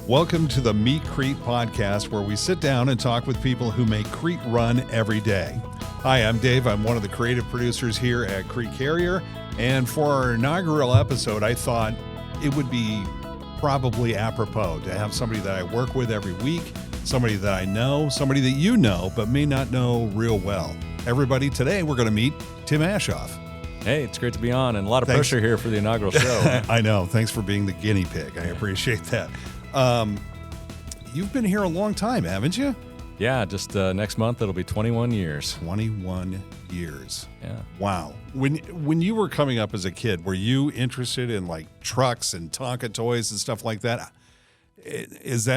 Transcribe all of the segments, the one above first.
Welcome to the Meet Crete podcast, where we sit down and talk with people who make Crete run every day. Hi, I'm Dave. I'm one of the creative producers here at Crete Carrier. And for our inaugural episode, I thought it would be probably apropos to have somebody that I work with every week, somebody that I know, somebody that you know, but may not know real well. Everybody, today we're going to meet Tim Aschoff. Hey, it's great to be on, and a lot of pressure here for the inaugural show. I know. Thanks for being the guinea pig. I appreciate that. You've been here a long time, haven't you? Yeah, just next month it'll be 21 years. 21 years. Yeah. Wow. When you were coming up as a kid, were you interested in like trucks and Tonka toys and stuff like that?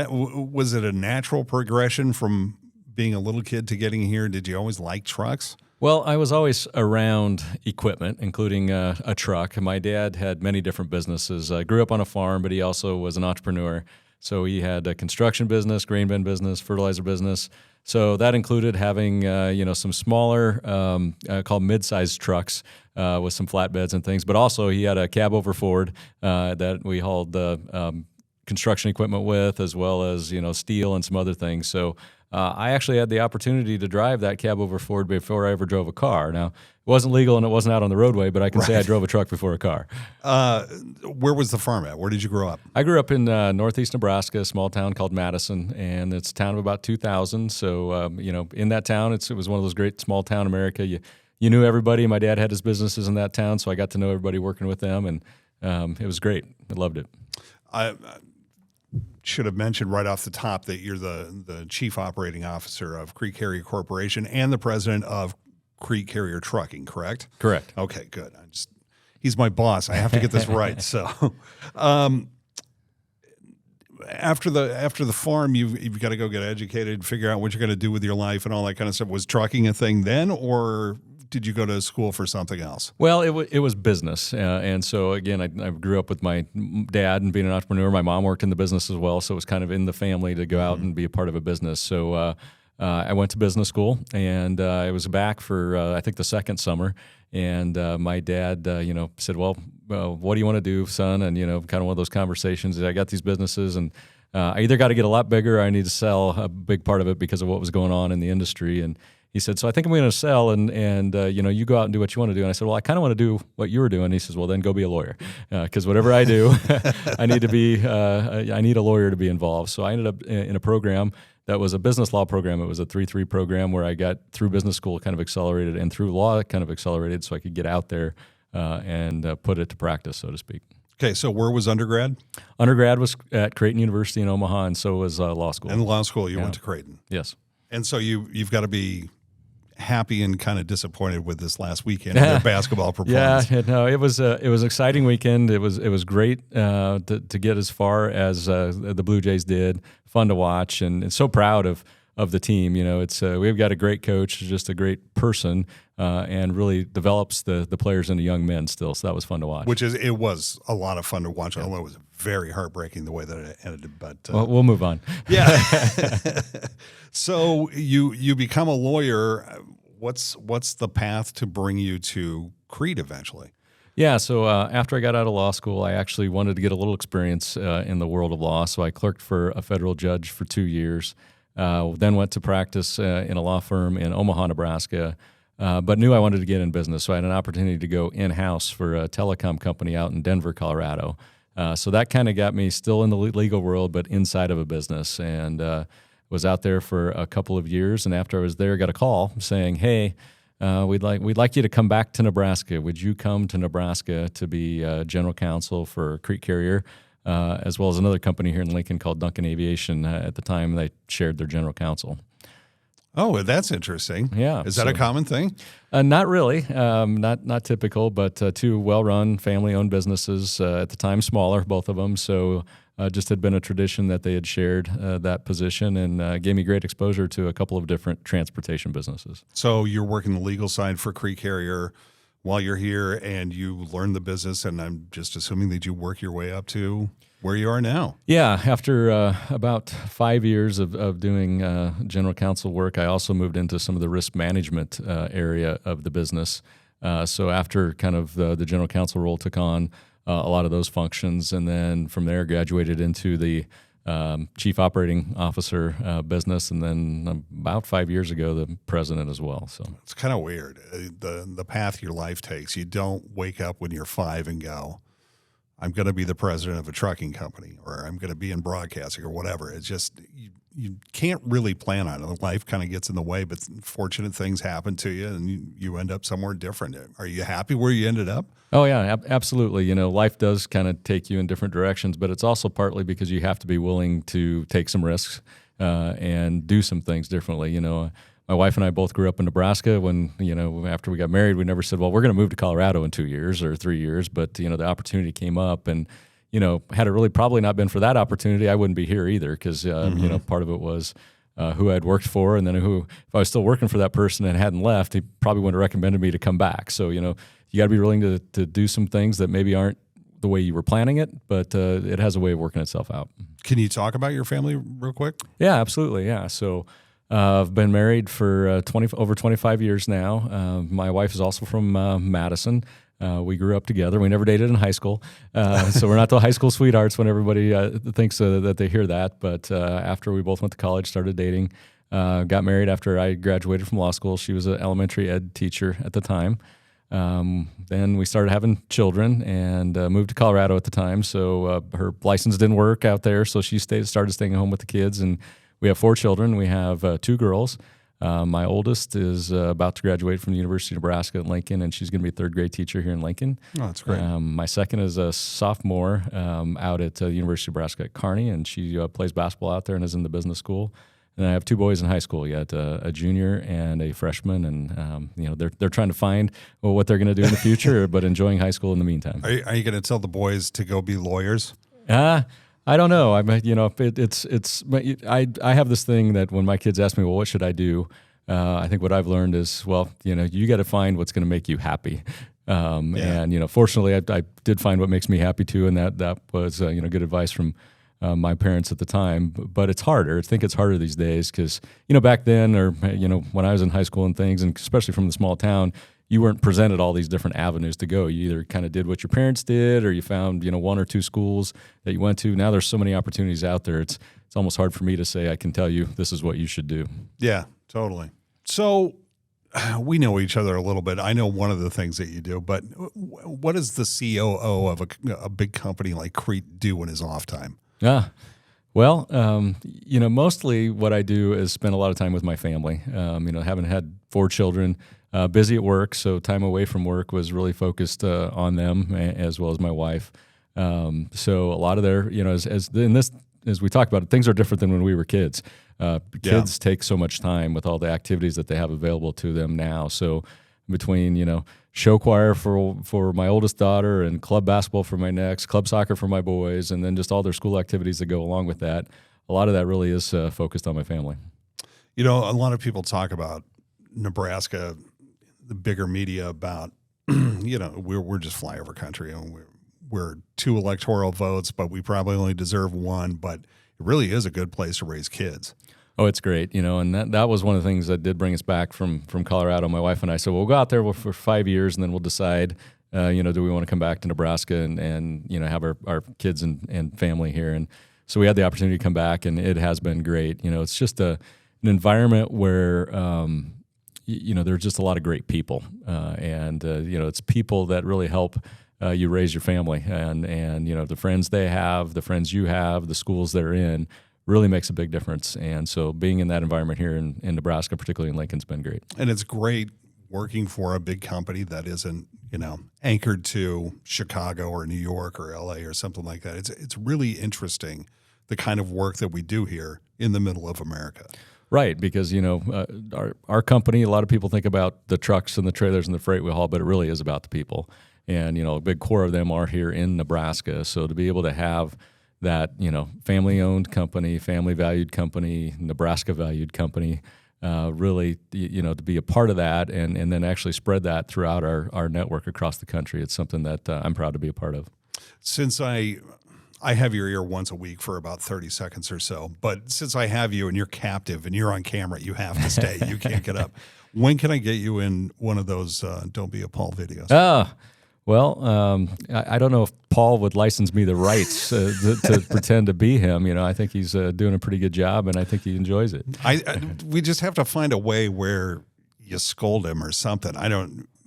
Was it a natural progression from being a little kid to getting here? Did you always like trucks? Well, I was always around equipment, including a truck. My dad had many different businesses. I grew up on a farm, but he also was an entrepreneur. So he had a construction business, grain bin business, fertilizer business. So that included having, some smaller, called mid-sized trucks with some flatbeds and things. But also he had a cab over Ford that we hauled construction equipment with, as well as, steel and some other things. So I actually had the opportunity to drive that cab over Ford before I ever drove a car. Now, it wasn't legal and it wasn't out on the roadway, but I can say I drove a truck before a car. Where was the farm at? Where did you grow up? I grew up in northeast Nebraska, a small town called Madison, and it's a town of about 2,000. So, in that town, it was one of those great small town America. You knew everybody. My dad had his businesses in that town, so I got to know everybody working with them, and it was great. I loved it. I should have mentioned right off the top that you're the chief operating officer of Crete Carrier Corporation and the president of Crete Carrier Trucking, correct? Correct. Okay, good. He's my boss. I have to get this right. So, after the farm, you've got to go get educated, figure out what you're going to do with your life and all that kind of stuff. Was trucking a thing then, or did you go to school for something else? Well, it was business. And so, again, I grew up with my dad and being an entrepreneur. My mom worked in the business as well, so it was kind of in the family to go out and be a part of a business. So I went to business school, and I was back for, I think, the second summer. And my dad, said, well, what do you want to do, son? And, kind of one of those conversations. I got these businesses, and I either got to get a lot bigger or I need to sell a big part of it because of what was going on in the industry. And he said, so I think I'm going to sell, and you go out and do what you want to do. And I said, well, I kind of want to do what you were doing. And he says, well, then go be a lawyer, because whatever I do, I need a lawyer to be involved. So I ended up in a program that was a business law program. It was a 3-3 program where I got through business school kind of accelerated and through law kind of accelerated, so I could get out there and put it to practice, so to speak. Okay, so where was undergrad? Undergrad was at Creighton University in Omaha, and so was law school. In law school, you went to Creighton. Yes. And so you've got to be happy and kind of disappointed with this last weekend in their basketball performance. Yeah, no, it was an exciting weekend. It was great to get as far as the Blue Jays did. Fun to watch, and so proud of the team. We've got a great coach, just a great person, and really develops the players into young men still. So that was fun to watch. It was a lot of fun to watch, although it was very heartbreaking the way that it ended. But well, we'll move on. Yeah. So you become a lawyer. What's the path to bring you to Crete eventually? Yeah, so after I got out of law school, I actually wanted to get a little experience in the world of law. So I clerked for a federal judge for 2 years. Then went to practice in a law firm in Omaha, Nebraska, but knew I wanted to get in business. So I had an opportunity to go in-house for a telecom company out in Denver, Colorado. So that kind of got me still in the legal world, but inside of a business, and was out there for a couple of years. And after I was there, I got a call saying, hey, we'd like you to come back to Nebraska. Would you come to Nebraska to be general counsel for Crete Carrier? As well as another company here in Lincoln called Duncan Aviation. At the time, they shared their general counsel. Oh, that's interesting. Yeah. Is that a common thing? Not really. Not typical, but two well-run, family-owned businesses, at the time smaller, both of them. So just had been a tradition that they had shared that position, and gave me great exposure to a couple of different transportation businesses. So you're working the legal side for Crete Carrier while you're here, and you learn the business, and I'm just assuming that you work your way up to where you are now. Yeah, after about 5 years of doing general counsel work, I also moved into some of the risk management area of the business. So after kind of the general counsel role, took on a lot of those functions, and then from there graduated into the chief operating officer business, and then about 5 years ago, the president as well. So it's kind of weird, the path your life takes. You don't wake up when you're 5 and go, I'm going to be the president of a trucking company, or I'm going to be in broadcasting, or whatever. It's just you can't really plan on it. Life kind of gets in the way, but fortunate things happen to you, and you end up somewhere different. Are you happy where you ended up? Oh, yeah, absolutely. You know, life does kind of take you in different directions, but it's also partly because you have to be willing to take some risks and do some things differently. You know, my wife and I both grew up in Nebraska. When, you know, after we got married, we never said, well, we're going to move to Colorado in 2 years or 3 years. But, you know, the opportunity came up, and, you know, had it really probably not been for that opportunity, I wouldn't be here either, because, you know, part of it was who I'd worked for, and then if I was still working for that person and hadn't left, he probably wouldn't have recommended me to come back. So, you know, you got to be willing to do some things that maybe aren't the way you were planning it, but it has a way of working itself out. Can you talk about your family real quick? Yeah, absolutely. Yeah. So I've been married for over 25 years now. My wife is also from Madison. We grew up together. We never dated in high school. So we're not the high school sweethearts when everybody thinks that they hear that. But after we both went to college, started dating, got married after I graduated from law school. She was an elementary ed teacher at the time. Then we started having children and moved to Colorado at the time. So her license didn't work out there, so she started staying home with the kids. And we have 4 children. We have 2 girls. My oldest is about to graduate from the University of Nebraska at Lincoln, and she's going to be a 3rd grade teacher here in Lincoln. Oh, that's great. My second is a sophomore out at the University of Nebraska at Kearney, and she plays basketball out there and is in the business school. And I have 2 boys in high school yet, a junior and a freshman, and you know, they're trying to find what they're going to do in the future, but enjoying high school in the meantime. Are you going to tell the boys to go be lawyers? I don't know. You know, I have this thing that when my kids ask me, well, what should I do? I think what I've learned is, well, you know, you got to find what's going to make you happy. And, you know, fortunately I did find what makes me happy too. And that was, you know, good advice from my parents at the time, but it's harder. I think it's harder these days because, you know, back then, or, you know, when I was in high school and things, and especially from the small town, you weren't presented all these different avenues to go. You either kind of did what your parents did, or you found, you know, 1 or 2 schools that you went to. Now there's so many opportunities out there. It's almost hard for me to say I can tell you this is what you should do. Yeah, totally. So we know each other a little bit. I know one of the things that you do, but what does the COO of a big company like Crete do in his off time? Well, you know, mostly what I do is spend a lot of time with my family. You know, having had 4 children, busy at work, so time away from work was really focused on them as well as my wife. So a lot of their, you know, as we talked about it, things are different than when we were kids. Kids take so much time with all the activities that they have available to them now. So between, you know, show choir for my oldest daughter and club basketball for my next, club soccer for my boys, and then just all their school activities that go along with that, a lot of that really is focused on my family. You know, a lot of people talk about Nebraska, the bigger media, about, you know, we're just flyover country, and we're 2 electoral votes, but we probably only deserve 1, but it really is a good place to raise kids. Oh, it's great, you know, and that was one of the things that did bring us back from Colorado. My wife and I said, well, we'll go out there for 5 years, and then we'll decide, you know, do we want to come back to Nebraska and you know, have our kids and family here. And so we had the opportunity to come back, and it has been great. You know, it's just an environment where, you know, there's just a lot of great people, and you know, it's people that really help you raise your family, and you know, the friends they have, the friends you have, the schools they're in, really makes a big difference. And so being in that environment here in Nebraska, particularly in Lincoln's been great. And it's great working for a big company that isn't, you know, anchored to Chicago or New York or LA or something like that. It's really interesting, the kind of work that we do here in the middle of America. Right, because, you know, our company, a lot of people think about the trucks and the trailers and the freight we haul, but it really is about the people. And, you know, a big core of them are here in Nebraska. So to be able to have that, you know, family-owned company, family-valued company, Nebraska-valued company, really, you know, to be a part of that and then actually spread that throughout our network across the country, it's something that I'm proud to be a part of. Since I have your ear once a week for about 30 seconds or so, but since I have you and you're captive and you're on camera, you have to stay. You can't get up. When can I get you in one of those Don't Be a Paul videos? Well, I don't know if Paul would license me the rights to pretend to be him. I think he's doing a pretty good job, and I think he enjoys it. We just have to find a way where you scold him or something.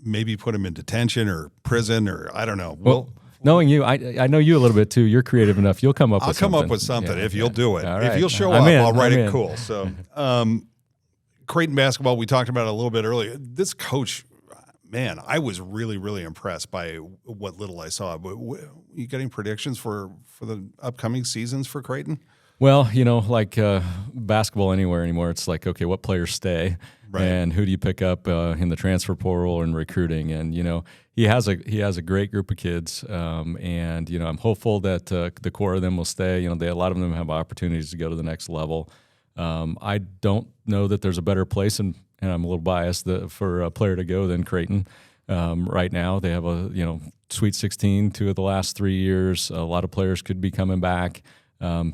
Maybe put him in detention or prison, or I don't know. Well, knowing you, I know you a little bit too. You're creative enough. You'll come up with something. I'll come up with something if you'll do it. Right. If you'll show up, I'll write it cool. So, Creighton basketball, we talked about it a little bit earlier. This coach, man, I was really, really impressed by what little I saw. But you getting predictions for the upcoming seasons for Creighton? Well, like basketball anymore, it's like, okay, what players stay, right, and who do you pick up in the transfer portal and recruiting? And he has a great group of kids, and I'm hopeful that the core of them will stay. A lot of them have opportunities to go to the next level. I don't know that there's a better place, and I'm a little biased for a player to go than Creighton. Right now, they have a Sweet 16 2 of the last 3 years. A lot of players could be coming back.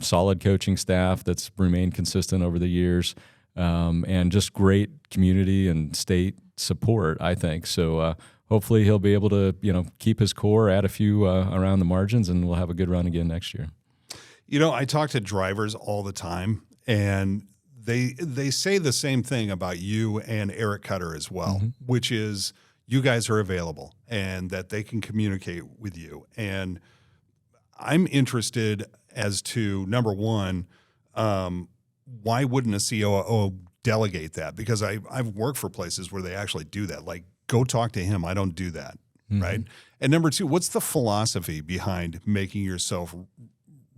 Solid coaching staff that's remained consistent over the years, and just great community and state support, I think. So hopefully he'll be able to keep his core, add a few around the margins, and we'll have a good run again next year. I talk to drivers all the time, and they say the same thing about you and Eric Cutter as well, mm-hmm, which is you guys are available and that they can communicate with you. And I'm interested as to, number one, why wouldn't a COO delegate that? Because I've worked for places where they actually do that. Like, go talk to him. I don't do that, mm-hmm, right? And number two, what's the philosophy behind making yourself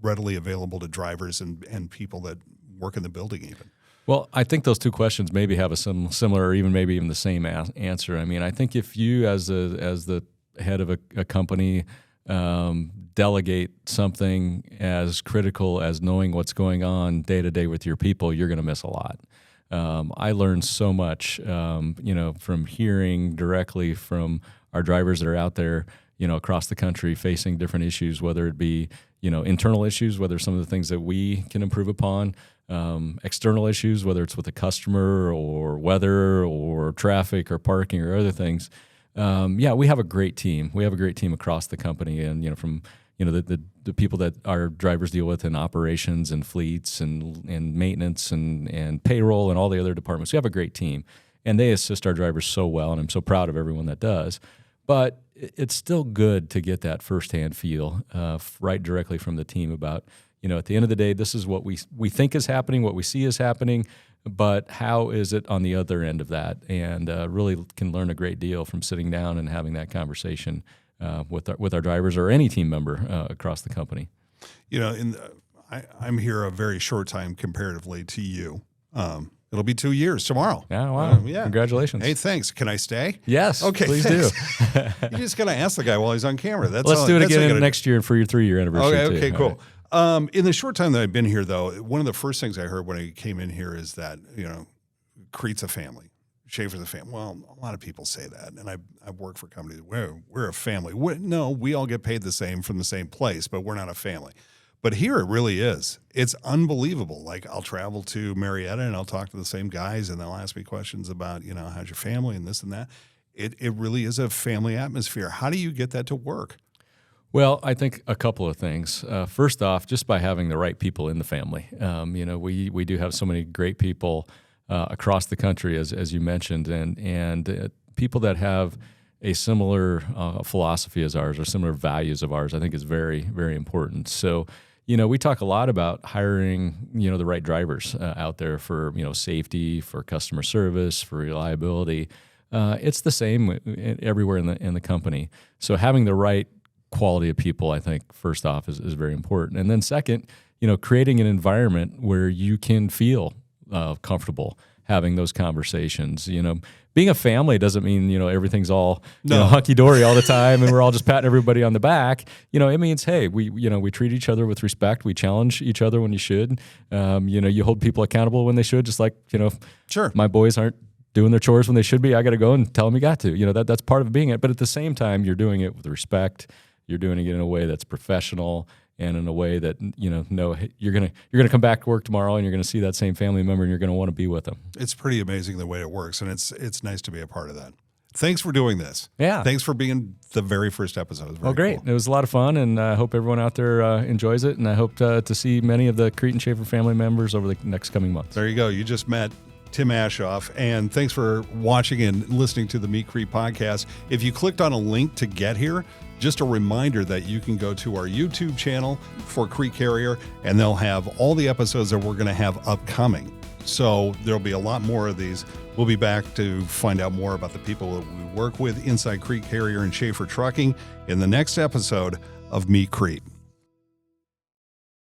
readily available to drivers and people that work in the building even? Well, I think those two questions maybe have a similar or maybe even the same answer. I mean, I think if you as the head of a company delegate something as critical as knowing what's going on day to day with your people, you're going to miss a lot. I learned so much, from hearing directly from our drivers that are out there, across the country facing different issues, whether it be, internal issues, whether some of the things that we can improve upon, external issues, whether it's with a customer or weather or traffic or parking or other things. We have a great team. We have a great team across the company, and from the people that our drivers deal with in operations and fleets and maintenance and payroll and all the other departments. We have a great team, and they assist our drivers so well, and I'm so proud of everyone that does. But it's still good to get that firsthand feel right directly from the team about, at the end of the day, this is what we think is happening, what we see is happening, but how is it on the other end of that? And really can learn a great deal from sitting down and having that conversation with our drivers or any team member across the company. I'm here a very short time comparatively to you. It'll be 2 years tomorrow. Yeah, wow. Yeah. Congratulations. Hey, thanks. Can I stay? Yes. Okay, please thanks. Do. You just got to ask the guy while he's on camera. Let's do it again next year for your 3-year anniversary. Okay, cool. Right. In the short time that I've been here, though, one of the first things I heard when I came in here is that, Crete's a family. Schaefer's a family. Well, a lot of people say that, and I've worked for companies where we're a family. No, we all get paid the same from the same place, but we're not a family. But here it really is. It's unbelievable. Like, I'll travel to Marietta and I'll talk to the same guys, and they'll ask me questions about, how's your family and this and that. It really is a family atmosphere. How do you get that to work? Well, I think a couple of things. First off, just by having the right people in the family. We do have so many great people across the country, as you mentioned, and people that have a similar philosophy as ours or similar values of ours, I think is very, very important. So, we talk a lot about hiring, the right drivers out there for, safety, for customer service, for reliability. It's the same everywhere in the company. So having the right quality of people, I think, first off, is very important. And then second, creating an environment where you can feel comfortable having those conversations. Being a family doesn't mean, everything's all hunky-dory all the time and we're all just patting everybody on the back. It means, hey, we treat each other with respect. We challenge each other when you should. You hold people accountable when they should, just like, sure, my boys aren't doing their chores when they should be. I got to go and tell them you got to. That's part of being it. But at the same time, you're doing it with respect. You're doing it in a way that's professional and in a way that, you're gonna come back to work tomorrow and you're gonna see that same family member and you're gonna want to be with them. It's pretty amazing the way it works, and it's nice to be a part of that. Thanks for doing this. Yeah. Thanks for being the very first episode. It was very Great. cool. It was a lot of fun, and I hope everyone out there enjoys it, and I hope to see many of the Crete and Schaefer family members over the next coming months. There you go. You just met Tim Aschoff, and thanks for watching and listening to the Meet Crete podcast. If you clicked on a link to get here, just a reminder that you can go to our YouTube channel for Crete Carrier, and they'll have all the episodes that we're going to have upcoming. So there'll be a lot more of these. We'll be back to find out more about the people that we work with inside Crete Carrier and Schaefer Trucking in the next episode of Meet Crete.